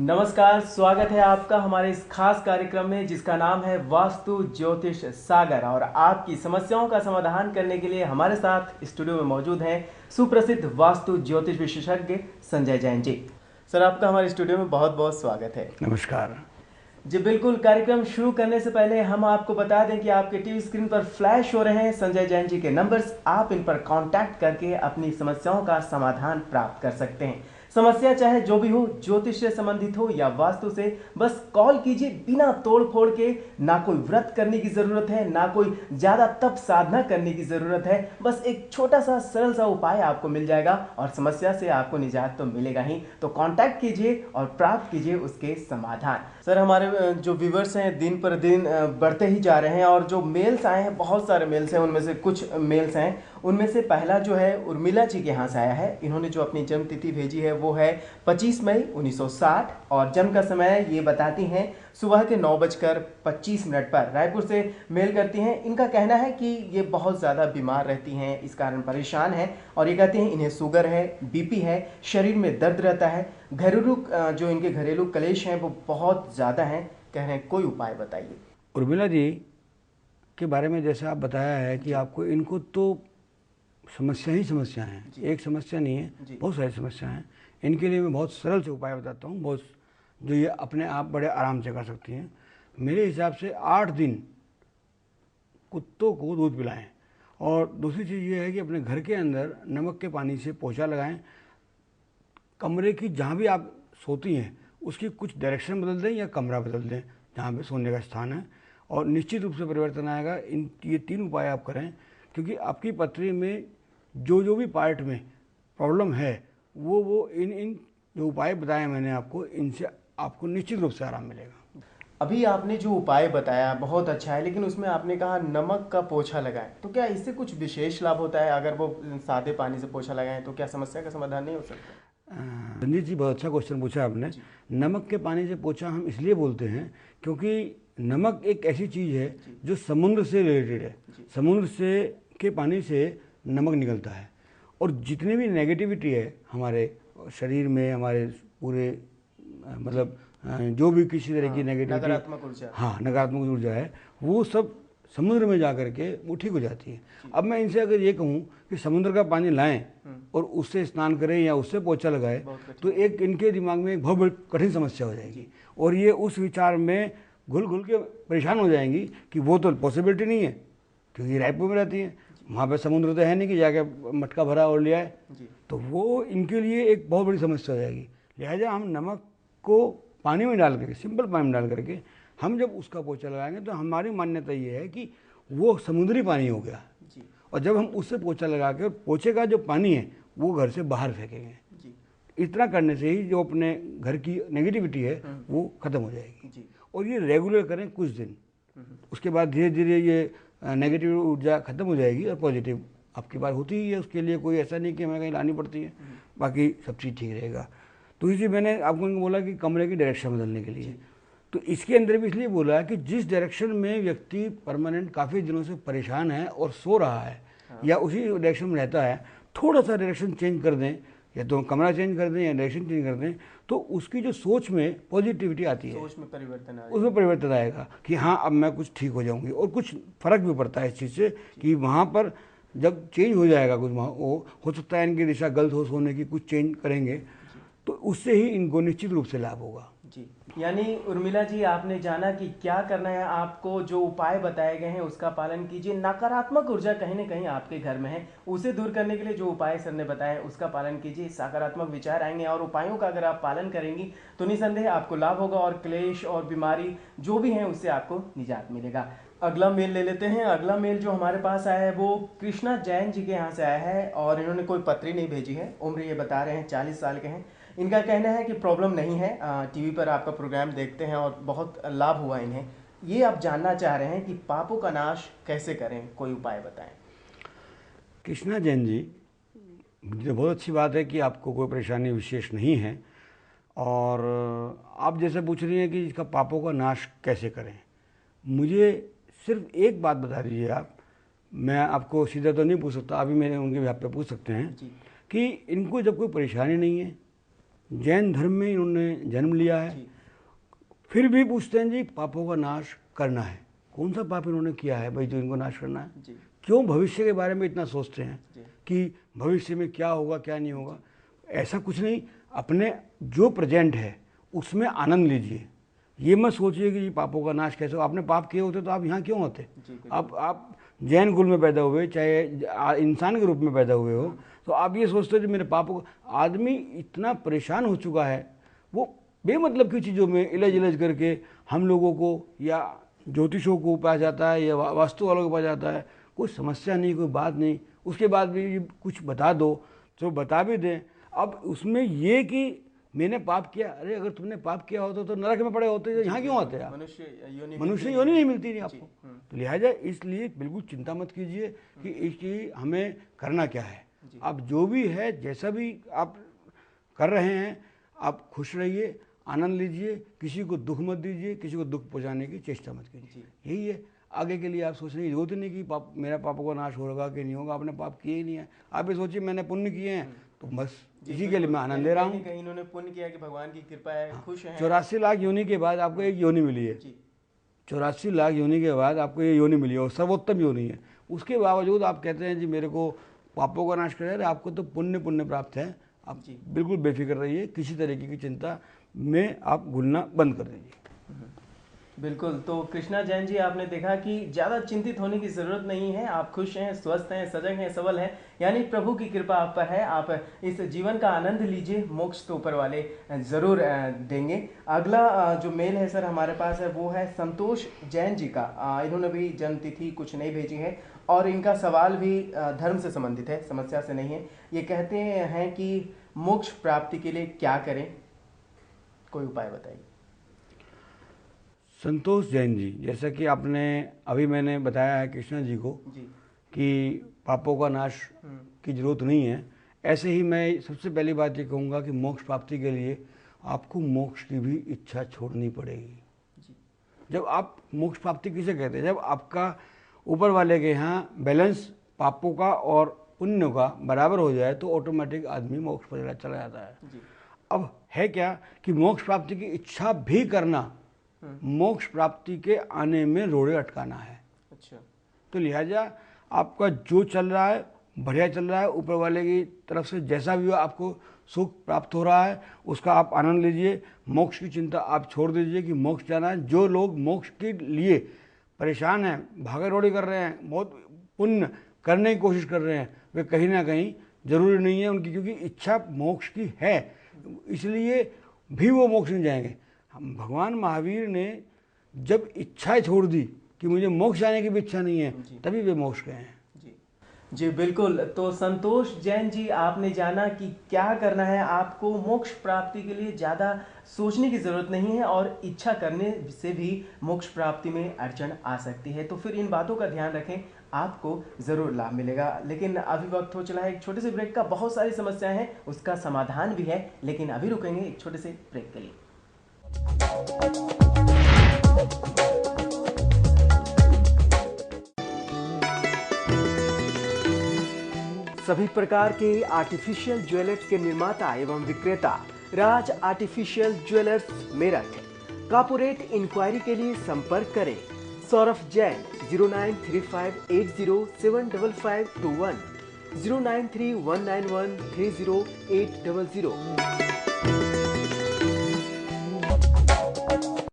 नमस्कार, स्वागत है आपका हमारे इस खास कार्यक्रम में जिसका नाम है वास्तु ज्योतिष सागर। और आपकी समस्याओं का समाधान करने के लिए हमारे साथ स्टूडियो में मौजूद हैं सुप्रसिद्ध वास्तु ज्योतिष विशेषज्ञ संजय जैन जी। सर, आपका हमारे स्टूडियो में बहुत बहुत स्वागत है। नमस्कार जी बिल्कुल। कार्यक्रम शुरू करने से पहले हम आपको बता दें कि आपके टीवी स्क्रीन पर फ्लैश हो रहे हैं संजय जैन जी के नंबर्स। आप इन पर कांटेक्ट करके अपनी समस्याओं का समाधान प्राप्त कर सकते हैं। समस्या चाहे जो भी हो, ज्योतिष से संबंधित हो या वास्तु से, बस कॉल कीजिए। बिना तोड़ फोड़ के, ना कोई व्रत करने की जरूरत है, ना कोई ज्यादा तप साधना करने की जरूरत है। बस एक छोटा सा सरल सा उपाय आपको मिल जाएगा और समस्या से आपको निजात तो मिलेगा ही। तो कांटेक्ट कीजिए और प्राप्त कीजिए उसके समाधान। सर, हमारे जो व्यूवर्स हैं दिन पर दिन बढ़ते ही जा रहे हैं और जो मेल्स आए हैं, बहुत सारे मेल्स हैं। उनमें से कुछ मेल्स हैं, उनमें से पहला जो है उर्मिला जी के यहाँ से आया है। इन्होंने जो अपनी जन्म तिथि भेजी है वो है 25 मई 1960 और जन्म का समय ये बताती हैं सुबह के 9:25 पर। रायपुर से मेल करती हैं। इनका कहना है कि ये बहुत ज़्यादा बीमार रहती हैं, इस कारण परेशान हैं और ये कहती हैं इन्हें शुगर है, बीपी है, शरीर में दर्द रहता है, घरेलू जो इनके घरेलू कलेश हैं वो बहुत ज़्यादा हैं। कह रहे हैं कोई उपाय बताइए। उर्मिला जी के बारे में जैसा आप बताया है कि आपको इनको तो समस्या ही समस्या हैं, एक समस्या नहीं है, बहुत सारी समस्या हैं। इनके लिए मैं बहुत सरल से उपाय बताता हूँ, बहुत जो ये अपने आप बड़े आराम से कर सकती हैं। मेरे हिसाब से 8 दिन कुत्तों को दूध पिलाएं और दूसरी चीज़ ये है कि अपने घर के अंदर नमक के पानी से पोछा लगाएं। कमरे की जहाँ भी आप सोती हैं उसकी कुछ डायरेक्शन बदल दें या कमरा बदल दें जहाँ पे सोने का स्थान है, और निश्चित रूप से परिवर्तन आएगा। ये 3 उपाय आप करें, क्योंकि आपकी पथरी में जो भी पार्ट में प्रॉब्लम है वो इन जो उपाय बताए मैंने आपको, इनसे आपको निश्चित रूप से आराम मिलेगा। अभी आपने जो उपाय बताया बहुत अच्छा है, लेकिन उसमें आपने कहा नमक का पोछा लगाएं, तो क्या इससे कुछ विशेष लाभ होता है? अगर वो सादे पानी से पोछा लगाएं तो क्या समस्या का समाधान नहीं हो सकता? रंजीत जी, बहुत अच्छा क्वेश्चन पूछा आपने। नमक के पानी से पोछा हम इसलिए बोलते हैं क्योंकि नमक एक ऐसी चीज़ है जो समुद्र से रिलेटेड है। समुद्र से के पानी से नमक निकलता है और जितनी भी नेगेटिविटी है हमारे शरीर में, हमारे पूरे मतलब जो भी किसी तरह की नेगेटिविटी, नकारात्मक ऊर्जा, नकारात्मक ऊर्जा है, वो सब समुद्र में जा कर के वो ठीक हो जाती है। अब मैं इनसे अगर ये कहूँ कि समुद्र का पानी लाएं और उससे स्नान करें या उससे पोछा लगाएं, तो एक इनके दिमाग में एक बहुत बड़ी कठिन समस्या हो जाएगी और ये उस विचार में घुल के परेशान हो जाएंगी कि वो तो पॉसिबिलिटी नहीं है, क्योंकि रायपुर में रहती है, वहाँ पे समुद्र तो है नहीं कि जाके मटका भरा और ले आए। तो वो इनके लिए एक बहुत बड़ी समस्या हो जाएगी। लिहाजा हम नमक को पानी में डाल करके, सिंपल पानी में डाल करके हम जब उसका पोछा लगाएंगे तो हमारी मान्यता ये है कि वो समुद्री पानी हो गया और जब हम उससे पोछा लगा के पोछे का जो पानी है वो घर से बाहर फेंकेंगे। इतना करने से ही जो अपने घर की नेगेटिविटी है वो खत्म हो जाएगी। और ये रेगुलर करें कुछ दिन, उसके बाद धीरे धीरे ये नेगेटिव ऊर्जा खत्म हो जाएगी और पॉजिटिव आपकी बात होती ही है। उसके लिए कोई ऐसा नहीं कि हमें कहीं लानी पड़ती है, बाकी सब चीज़ ठीक रहेगा। तो इसी मैंने आपको बोला कि कमरे की डायरेक्शन बदलने के लिए, तो इसके अंदर भी इसलिए बोला कि जिस डायरेक्शन में व्यक्ति परमानेंट काफ़ी दिनों से परेशान है और सो रहा है या उसी डायरेक्शन में रहता है, थोड़ा सा डायरेक्शन चेंज कर दें, या तो कमरा चेंज कर दें या डायरेक्शन चेंज कर दें, तो उसकी जो सोच में पॉजिटिविटी आती है, सोच में परिवर्तन आएगा, उसमें परिवर्तन आएगा कि हाँ अब मैं कुछ ठीक हो जाऊंगी। और कुछ फर्क भी पड़ता है इस चीज़ से कि वहाँ पर जब चेंज हो जाएगा कुछ, वहाँ वो हो सकता है इनकी दिशा गलत हो सोने की, कुछ चेंज करेंगे तो उससे ही इनको निश्चित रूप से लाभ होगा। जी, यानी उर्मिला जी, आपने जाना कि क्या करना है आपको। जो उपाय बताए गए हैं उसका पालन कीजिए। नकारात्मक ऊर्जा कहीं ना कहीं आपके घर में है, उसे दूर करने के लिए जो उपाय सर ने बताया उसका पालन कीजिए। सकारात्मक विचार आएंगे और उपायों का अगर आप पालन करेंगी तो निसंदेह आपको लाभ होगा और क्लेश और बीमारी जो भी है उससे आपको निजात मिलेगा। अगला मेल ले लेते हैं। अगला मेल जो हमारे पास आया है वो कृष्णा जैन जी के यहाँ से आया है और इन्होंने कोई पत्री नहीं भेजी है। उम्र ये बता रहे हैं 40 साल के हैं। इनका कहना है कि प्रॉब्लम नहीं है, टीवी पर आपका प्रोग्राम देखते हैं और बहुत लाभ हुआ इन्हें। ये आप जानना चाह रहे हैं कि पापों का नाश कैसे करें, कोई उपाय बताएं। कृष्णा जैन जी, मुझे बहुत अच्छी बात है कि आपको कोई परेशानी विशेष नहीं है और आप जैसे पूछ रही हैं कि इसका पापों का नाश कैसे करें। मुझे सिर्फ एक बात बता दीजिए आप, मैं आपको सीधा तो नहीं पूछ सकता, अभी मेरे उनके भी आप पे पूछ सकते हैं कि इनको जब कोई परेशानी नहीं है, जैन धर्म में इन्होंने जन्म लिया है, फिर भी पूछते हैं जी पापों का नाश करना है। कौन सा पाप इन्होंने किया है भाई जो इनको नाश करना है? क्यों भविष्य के बारे में इतना सोचते हैं कि भविष्य में क्या होगा क्या नहीं होगा? ऐसा कुछ नहीं, अपने जो प्रेजेंट है उसमें आनंद लीजिए। ये मत सोचिए कि पापों का नाश कैसे हो। आपने पाप किए होते तो आप यहाँ क्यों होते? आप जैन कुल में पैदा हुए, चाहे इंसान के रूप में पैदा हुए हो, तो आप ये सोचते हो कि मेरे पापों आदमी इतना परेशान हो चुका है, वो बेमतलब की चीज़ों में इलझ करके हम लोगों को या ज्योतिषों को पाया जाता है या वास्तु वालों को पाया जाता है। कोई समस्या नहीं, कोई बात नहीं, उसके बाद भी कुछ बता दो तो बता भी दें। अब उसमें ये कि मैंने पाप किया, अरे अगर तुमने पाप किया होता तो नरक में पड़े होते, यहाँ क्यों आते आप? मनुष्य योनि नहीं मिलती नहीं आपको। तो लिहाजा इसलिए बिल्कुल चिंता मत कीजिए कि इसकी हमें करना क्या है। अब जो भी है, जैसा भी आप कर रहे हैं, आप खुश रहिए, आनंद लीजिए, किसी को दुख मत दीजिए, किसी को दुख पहुँचाने की चेष्टा मत कीजिए। यही है, आगे के लिए आप सोचने की जरूरत नहीं कि मेरा पापों का नाश होगा कि नहीं होगा। आपने पाप किए ही नहीं है, आप ये सोचिए मैंने पुण्य किए हैं, तो बस इसी के लिए मैं आनंद ले रहा हूँ। कहीं इन्होंने पुण्य किया कि भगवान की कृपा है, खुश हैं। 84 लाख योनि के बाद आपको एक योनि मिली है। 84 लाख योनि के बाद आपको ये योनि मिली है और सर्वोत्तम योनि है। उसके बावजूद आप कहते हैं जी मेरे को पापों का नाश करे। आपको तो पुण्य प्राप्त है। आप बिल्कुल बेफिक्र रहिए, किसी तरीके की चिंता में आप घुलना बंद कर दीजिए। बिल्कुल। तो कृष्णा जैन जी, आपने देखा कि ज़्यादा चिंतित होने की ज़रूरत नहीं है। आप खुश हैं, स्वस्थ हैं, सजग हैं, सबल हैं, यानी प्रभु की कृपा आप पर है। आप इस जीवन का आनंद लीजिए, मोक्ष तो ऊपर वाले ज़रूर देंगे। अगला जो मेल है सर हमारे पास है, वो है संतोष जैन जी का। इन्होंने भी जन्म तिथि कुछ नहीं भेजी है और इनका सवाल भी धर्म से संबंधित है, समस्या से नहीं है। ये कहते हैं कि मोक्ष प्राप्ति के लिए क्या करें, कोई उपाय बताइए। संतोष जैन जी, जैसा कि आपने अभी मैंने बताया है कृष्णा जी को कि पापों का नाश की जरूरत नहीं है, ऐसे ही मैं सबसे पहली बात ये कहूँगा कि मोक्ष प्राप्ति के लिए आपको मोक्ष की भी इच्छा छोड़नी पड़ेगी। जब आप मोक्ष प्राप्ति किसे कहते हैं? जब आपका ऊपर वाले के यहाँ बैलेंस पापों का और पुण्य का बराबर हो जाए तो ऑटोमेटिक आदमी मोक्ष पर चला जाता है। अब है क्या कि मोक्ष प्राप्ति की इच्छा भी करना मोक्ष प्राप्ति के आने में रोड़े अटकाना है। अच्छा। तो लिहाजा आपका जो चल रहा है बढ़िया चल रहा है, ऊपर वाले की तरफ से जैसा भी हो आपको सुख प्राप्त हो रहा है उसका आप आनंद लीजिए। मोक्ष की चिंता आप छोड़ दीजिए कि मोक्ष जाना है। जो लोग मोक्ष के लिए परेशान हैं, भागा दौड़ी कर रहे हैं, बहुत पुण्य करने की कोशिश कर रहे हैं, वे कहीं ना कहीं जरूरी नहीं है उनकी, क्योंकि इच्छा मोक्ष की है इसलिए भी वो मोक्ष नहीं जाएंगे। भगवान महावीर ने जब इच्छाएं छोड़ दी कि मुझे मोक्ष जाने की भी इच्छा नहीं है, तभी वे मोक्ष गए हैं। जी बिल्कुल। तो संतोष जैन जी, आपने जाना कि क्या करना है। आपको मोक्ष प्राप्ति के लिए ज़्यादा सोचने की ज़रूरत नहीं है और इच्छा करने से भी मोक्ष प्राप्ति में अड़चन आ सकती है। तो फिर इन बातों का ध्यान रखें, आपको ज़रूर लाभ मिलेगा। लेकिन अभी वक्त हो चला है एक छोटे से ब्रेक का। बहुत सारी समस्याएं हैं, उसका समाधान भी है, लेकिन अभी रुकेंगे एक छोटे से ब्रेक के लिए। सभी प्रकार के आर्टिफिशियल ज्वेलर्स के निर्माता एवं विक्रेता Raj artificial jewellers Meerut. Corporate inquiry के लिए संपर्क करें सौरभ जैन 093580755521 093191308000।